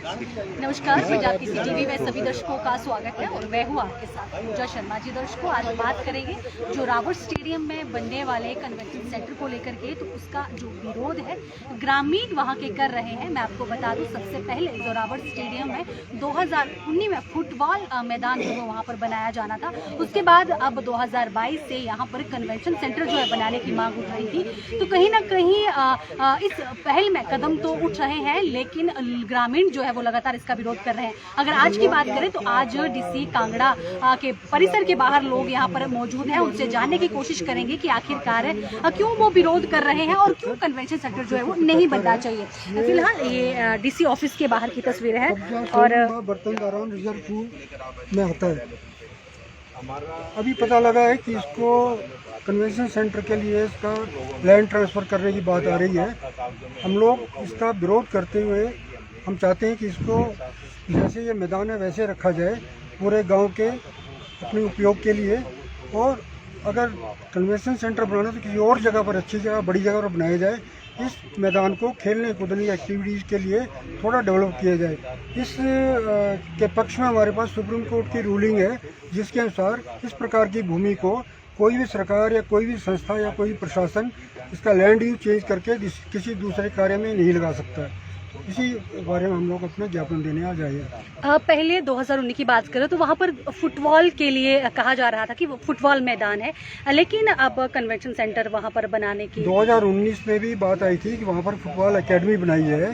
नमस्कार, पंजाब केसरी टीवी में सभी दर्शकों का स्वागत है और मैं हूँ आपके साथ पूजा शर्मा। जी दर्शकों, आज बात करेंगे जोरावर स्टेडियम में बनने वाले कन्वेंशन सेंटर को लेकर के। तो उसका जो विरोध है ग्रामीण वहां के कर रहे हैं। मैं आपको बता दूं, सबसे पहले जोरावर स्टेडियम में 2019 में फुटबॉल मैदान जो है वहां पर बनाया जाना था। उसके बाद अब 2022 से यहाँ पर कन्वेंशन सेंटर जो है बनाने की मांग उठ रही थी। तो कहीं ना कहीं इस पहल में कदम तो उठ रहे हैं, लेकिन ग्रामीण जो है वो लगातार इसका विरोध कर रहे हैं। अगर आज की बात करें तो आज डीसी कांगड़ा के परिसर के बाहर लोग यहाँ पर मौजूद हैं। उनसे जानने की कोशिश करेंगे कि आखिरकार क्यों वो विरोध कर रहे हैं और क्यों कन्वेंशन सेंटर जो है वो नहीं बनना चाहिए। फिलहाल ये डीसी ऑफिस के बाहर की तस्वीर है और बर्तन रिजर्व में आता है। अभी पता लगा है कि इसको कन्वेंशन सेंटर के लिए इसका लैंड ट्रांसफ़र करने की बात आ रही है। हम लोग इसका विरोध करते हुए हम चाहते हैं कि इसको जैसे ये मैदान है वैसे रखा जाए पूरे गांव के अपने उपयोग के लिए। और अगर कन्वेंशन सेंटर बनाना तो किसी और जगह पर, अच्छी जगह, बड़ी जगह पर बनाया जाए। इस मैदान को खेलने कूदने की एक्टिविटीज़ के लिए थोड़ा डेवलप किया जाए। इस के पक्ष में हमारे पास सुप्रीम कोर्ट की रूलिंग है, जिसके अनुसार इस प्रकार की भूमि को कोई भी सरकार या कोई भी संस्था या कोई प्रशासन इसका लैंड यूज चेंज करके किसी दूसरे कार्य में नहीं लगा सकता है। इसी बारे में हम लोग अपना ज्ञापन देने आ जाइए। पहले 2019 की बात करें तो वहाँ पर फुटबॉल के लिए कहा जा रहा था कि वो फुटबॉल मैदान है, लेकिन अब कन्वेंशन सेंटर वहाँ पर बनाने की 2019 में भी बात आई थी कि वहाँ पर फुटबॉल एकेडमी बनाई है।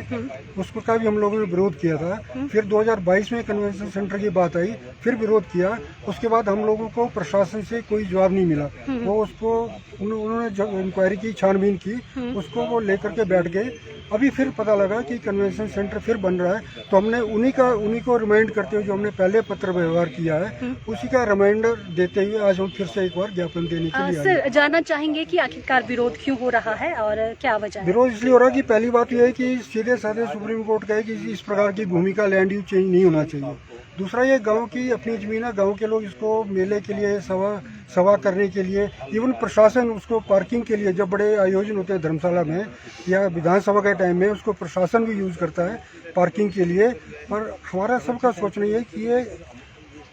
उसको का भी हम लोगों ने विरोध किया था। फिर 2022 में कन्वेंशन सेंटर की बात आई, फिर विरोध किया। उसके बाद हम लोगों को प्रशासन से कोई जवाब नहीं मिला। वो उसको उन्होंने जब इंक्वायरी की, छानबीन की, उसको वो लेकर के बैठ गए। अभी फिर पता लगा कि कन्वेंशन सेंटर फिर बन रहा है। तो हमने उन्हीं को रिमाइंड करते हुए जो हमने पहले पत्र व्यवहार किया है उसी का रिमाइंडर देते हुए आज हम फिर से एक बार ज्ञापन देने के लिए सर, जानना चाहेंगे कि आखिरकार विरोध क्यों हो रहा है और क्या वजह है? विरोध इसलिए हो रहा है कि पहली बात यह है कि सीधे साधे सुप्रीम कोर्ट कहे कि इस प्रकार की भूमि का लैंड यूज चेंज नहीं होना चाहिए। दूसरा, ये गांव की अपनी जमीन है। गांव के लोग इसको मेले के लिए, सभा करने के लिए, इवन प्रशासन उसको पार्किंग के लिए, जब बड़े आयोजन होते हैं धर्मशाला में या विधानसभा के टाइम में, उसको प्रशासन भी यूज करता है पार्किंग के लिए। और हमारा सबका सोचना ये कि ये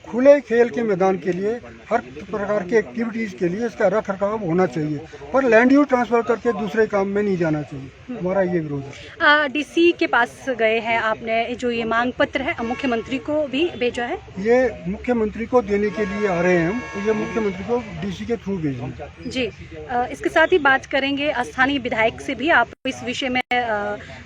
खुले खेल के मैदान के लिए, हर प्रकार की एक्टिविटीज़ के लिए इसका रख रखाव होना चाहिए, पर लैंड यूज ट्रांसफर करके दूसरे काम में नहीं जाना चाहिए। हमारा ये विरोध है। डीसी के पास गए हैं आपने, जो ये मांग पत्र है मुख्यमंत्री को भी भेजा है? ये मुख्यमंत्री को देने के लिए आ रहे हैं हम, तो ये मुख्यमंत्री को डीसी के थ्रू भेजेंगे। जी, इसके साथ ही बात करेंगे स्थानीय विधायक से भी। आप इस विषय में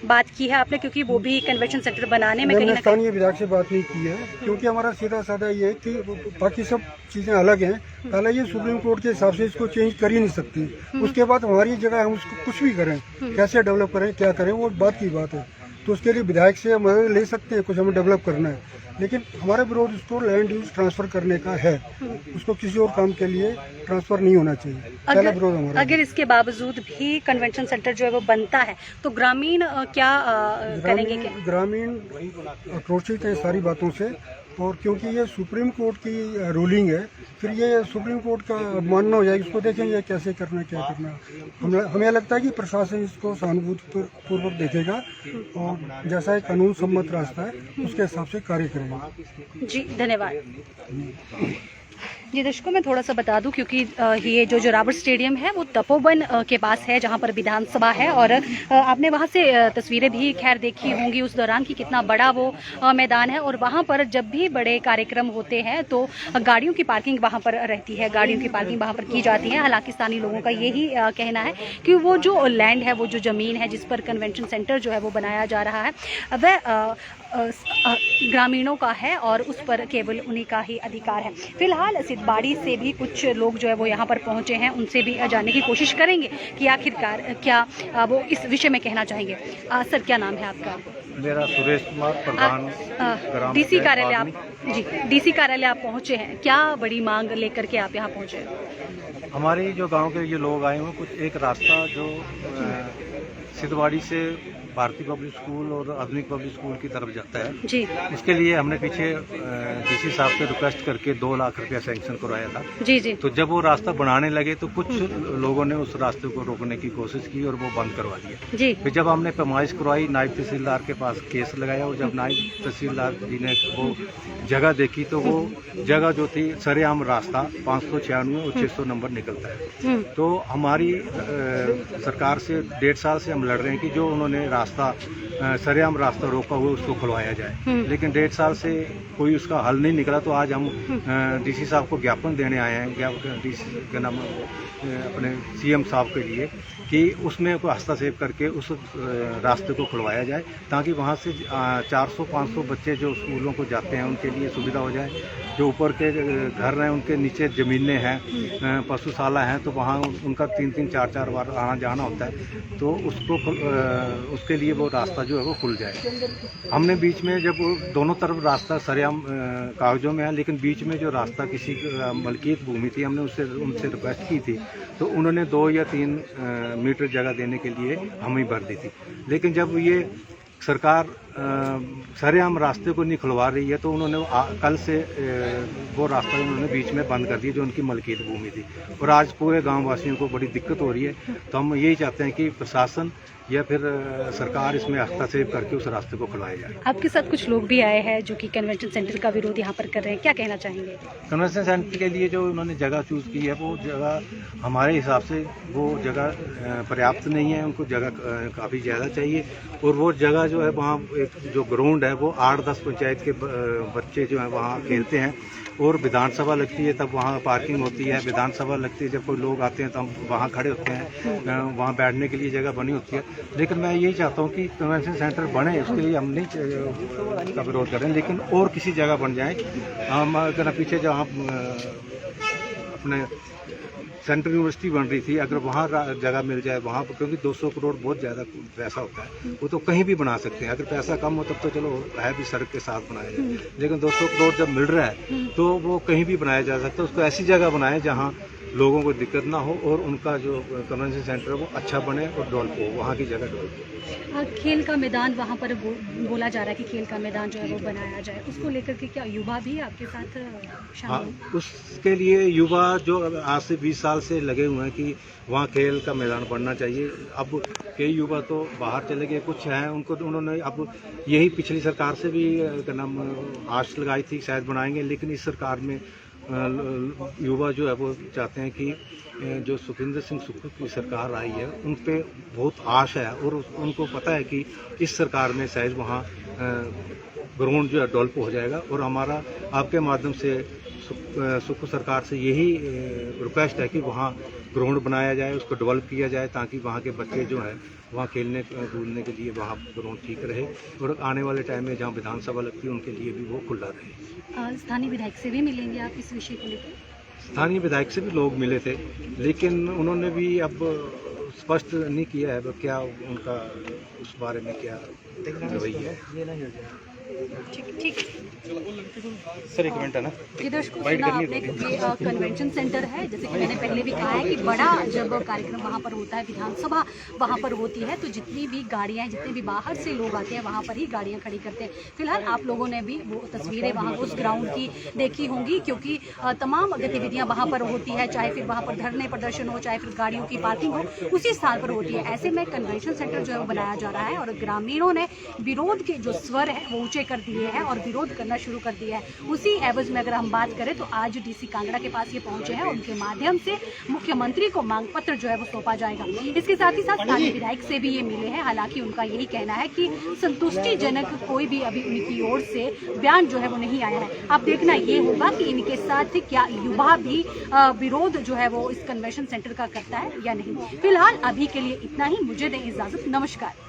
बात की है आपने, क्योंकि वो भी कन्वेंशन सेंटर बनाने में कहीं ना स्थानीय विधायक से बात नहीं की है, क्योंकि हमारा सीधा साधा ये है कि बाकी सब चीज़ें अलग हैं। पहले ये सुप्रीम कोर्ट के हिसाब से इसको चेंज कर ही नहीं सकती। उसके बाद हमारी जगह हम उसको कुछ भी करें, कैसे डेवलप करें, क्या करें, वो बात की बात है। तो उसके लिए विधायक से मदद ले सकते हैं, कुछ हमें डेवलप करना है। लेकिन हमारा विरोध उसको लैंड यूज ट्रांसफर करने का है, उसको किसी और काम के लिए ट्रांसफर नहीं होना चाहिए। पहला विरोध हमारा। अगर इसके बावजूद भी कन्वेंशन सेंटर जो है वो बनता है तो ग्रामीण क्या करेंगे? ग्रामीण आक्रोशित है सारी बातों से, और क्योंकि ये सुप्रीम कोर्ट की रूलिंग है, फिर ये सुप्रीम कोर्ट का मानना हो जाएगा। इसको देखेंगे कैसे करना, क्या करना। हमें लगता है कि प्रशासन इसको सहानुभूतिपूर्वक देखेगा और जैसा एक कानून सम्मत रास्ता है उसके हिसाब से कार्य करेगा। जी, धन्यवाद। जी दर्शकों, मैं थोड़ा सा बता दूं, क्योंकि ये जो जोरावर स्टेडियम है वो तपोवन के पास है, जहां पर विधानसभा है। और आपने वहां से तस्वीरें भी खैर देखी होंगी उस दौरान कि कितना बड़ा वो मैदान है। और वहां पर जब भी बड़े कार्यक्रम होते हैं तो गाड़ियों की पार्किंग वहां पर रहती है, गाड़ियों की पार्किंग वहां पर की जाती है। हालांकि स्थानीय लोगों का यही कहना है कि वो जो लैंड है, वो जो ज़मीन है जिस पर कन्वेंशन सेंटर जो है वो बनाया जा रहा है, वह ग्रामीणों का है और उस पर केवल उन्हीं का ही अधिकार है। फिलहाल सिद्धबाड़ी से भी कुछ लोग जो है वो यहाँ पर पहुँचे हैं, उनसे भी जानने की कोशिश करेंगे कि आखिरकार क्या वो इस विषय में कहना चाहेंगे। सर, क्या नाम है आपका? मेरा सुरेश कुमार, प्रधान डीसी कार्यालय। आप जी डीसी कार्यालय आप पहुँचे हैं, क्या बड़ी मांग लेकर के आप यहाँ पहुँचे हैं? हमारे जो गांव के जो लोग आए हैं कुछ एक रास्ता जो सिद्धबाड़ी से भारतीय पब्लिक स्कूल और आधुनिक पब्लिक स्कूल की तरफ जाता है जी इसके लिए हमने पीछे डीसी साहब से रिक्वेस्ट करके 2 लाख रुपया सैंक्शन करवाया था। जी जी तो जब वो रास्ता बनाने लगे तो कुछ लोगों ने उस रास्ते को रोकने की कोशिश की और वो बंद करवा दिया। जी फिर जब हमने पैमाइश करवाई, नायब तहसीलदार के पास केस लगाया और जब नायब तहसीलदार जी ने वो जगह देखी तो वो जगह जो थी सरेआम रास्ता 596 और 600 नंबर निकलता है। तो हमारी सरकार से 1.5 साल से हम लड़ रहे हैं कि जो उन्होंने रास्ता सरेआम रास्ता रोका हुआ उसको खुलवाया जाए, लेकिन 1.5 साल से कोई उसका हल नहीं निकला। तो आज हम डीसी साहब को ज्ञापन देने आए हैं, डीसी के नाम अपने सीएम साहब के लिए, कि उसमें कोई हस्तक्षेप करके उस रास्ते को खुलवाया जाए ताकि वहाँ से 400-500 बच्चे जो स्कूलों को जाते हैं उनके लिए सुविधा हो जाए। जो ऊपर के घर हैं उनके नीचे ज़मीनें हैं, पशुशाला हैं, तो वहाँ उनका 3-3, 4-4 बार आना जाना होता है, तो उसके लिए वो रास्ता जो है वो खुल जाए। हमने बीच में जब दोनों तरफ रास्ता सरेआम कागजों में है, लेकिन बीच में जो रास्ता किसी मलकियत भूमि थी, हमने उनसे रिक्वेस्ट की थी तो उन्होंने 2 या 3 मीटर जगह देने के लिए हमें भर दी थी। लेकिन जब ये सरकार सरेआम रास्ते को नहीं खुलवा रही है तो उन्होंने कल से वो रास्ता उन्होंने बीच में बंद कर दिया जो उनकी मलकियत भूमि थी, और आज पूरे गांव वासियों को बड़ी दिक्कत हो रही है। तो हम यही चाहते हैं कि प्रशासन या फिर सरकार इसमें हस्तक्षेप करके उस रास्ते को खुलवाया जाए। आपके साथ कुछ लोग भी आए हैं जो कि कन्वेंशन सेंटर का विरोध यहाँ पर कर रहे हैं, क्या कहना चाहेंगे? कन्वेंशन सेंटर के लिए जो उन्होंने जगह चूज़ की है वो जगह हमारे हिसाब से वो जगह पर्याप्त नहीं है, उनको जगह काफ़ी ज़्यादा चाहिए। और वो जगह जो है वहाँ एक जो ग्राउंड है वो 8-10 पंचायत के बच्चे जो हैं वहाँ खेलते हैं, और विधानसभा लगती है तब वहाँ पार्किंग होती है, विधानसभा लगती है जब कोई लोग आते हैं तो हम वहाँ खड़े होते हैं, वहाँ बैठने के लिए जगह बनी होती है। लेकिन मैं यही चाहता हूँ कि कन्वेंशन सेंटर बने, उसके लिए हम नहीं का विरोध करें, लेकिन और किसी जगह बन जाए। हम अगर पीछे जहाँ अपने सेंट्रल यूनिवर्सिटी बन रही थी, अगर वहाँ जगह मिल जाए वहाँ पर, क्योंकि 200 करोड़ बहुत ज़्यादा पैसा होता है, वो तो कहीं भी बना सकते हैं। अगर पैसा कम हो तब तो चलो है भी सड़क के साथ बनाया जाए, लेकिन 200 करोड़ जब मिल रहा है तो वो कहीं भी बनाया जा सकता है। उसको ऐसी जगह बनाए जहाँ लोगों को दिक्कत ना हो और उनका जो कन्वेंशन सेंटर है वो अच्छा बने और डेवलप हो, वहाँ की जगह डेवलप हो। खेल का मैदान वहाँ पर बोला जा रहा है कि खेल का मैदान जो है वो बनाया जाए, उसको लेकर के क्या युवा भी आपके साथ शामिल? उसके लिए युवा जो आज से 20 साल से लगे हुए हैं कि वहाँ खेल का मैदान बनना चाहिए। अब कई युवा तो बाहर चले गए, कुछ हैं उन्होंने अब यही पिछली सरकार से भी क्या नाम आश लगाई थी शायद बनाएंगे, लेकिन इस सरकार में युवा जो है वो चाहते हैं कि जो सुखविंदर सिंह सुक्खू की सरकार आई है उन पे बहुत आश है, और उनको पता है कि इस सरकार में शायद वहाँ ग्राउंड जो है डेवलप हो जाएगा। और हमारा आपके माध्यम से सुक्खू सरकार से यही रिक्वेस्ट है कि वहाँ ग्राउंड बनाया जाए, उसको डेवलप किया जाए ताकि वहाँ के बच्चे जो हैं वहाँ खेलने कूदने के लिए वहाँ ग्राउंड ठीक रहे, और आने वाले टाइम में जहाँ विधानसभा लगती है उनके लिए भी वो खुला रहे। स्थानीय विधायक से भी मिलेंगे आप इस विषय को लेकर? स्थानीय विधायक से भी लोग मिले थे, लेकिन उन्होंने भी अब स्पष्ट नहीं किया है क्या उनका उस बारे में क्या रवैया है। ठीक सर, एक मिनट है ना, ये दर्शकों सुना आपने कि ये कन्वेंशन सेंटर है, जैसे कि मैंने पहले भी कहा है कि बड़ा जब कार्यक्रम वहाँ पर होता है, विधानसभा वहाँ पर होती है, तो जितनी भी गाड़ियाँ हैं, जितने भी बाहर से लोग आते हैं वहाँ पर ही गाड़ियाँ खड़ी करते हैं। फिलहाल आप लोगों ने भी वो तस्वीरें वहाँ उस ग्राउंड की देखी होंगी, क्योंकि तमाम गतिविधियाँ वहाँ पर होती है, चाहे फिर वहाँ पर धरने प्रदर्शन हो, चाहे फिर गाड़ियों की पार्किंग हो, उसी स्थान पर होती है। ऐसे में कन्वेंशन सेंटर जो है वो बनाया जा रहा है और ग्रामीणों ने विरोध के जो स्वर है वो ऊँचे कर दिए हैं और विरोध करना शुरू कर दिया है। उसी एवज में अगर हम बात करें तो आज डीसी कांगड़ा के पास ये पहुंचे हैं, उनके माध्यम से मुख्यमंत्री को मांग पत्र जो है वो सौंपा जाएगा। इसके साथ ही साथ स्थानीय विधायक से भी ये मिले हैं, हालांकि उनका यही कहना है कि संतुष्टिजनक कोई भी अभी उनकी ओर से बयान जो है वो नहीं आया है। अब देखना ये होगा कि इनके साथ क्या युवा भी विरोध जो है वो इस कन्वेंशन सेंटर का करता है या नहीं। फिलहाल अभी के लिए इतना ही, मुझे दें इजाजत, नमस्कार।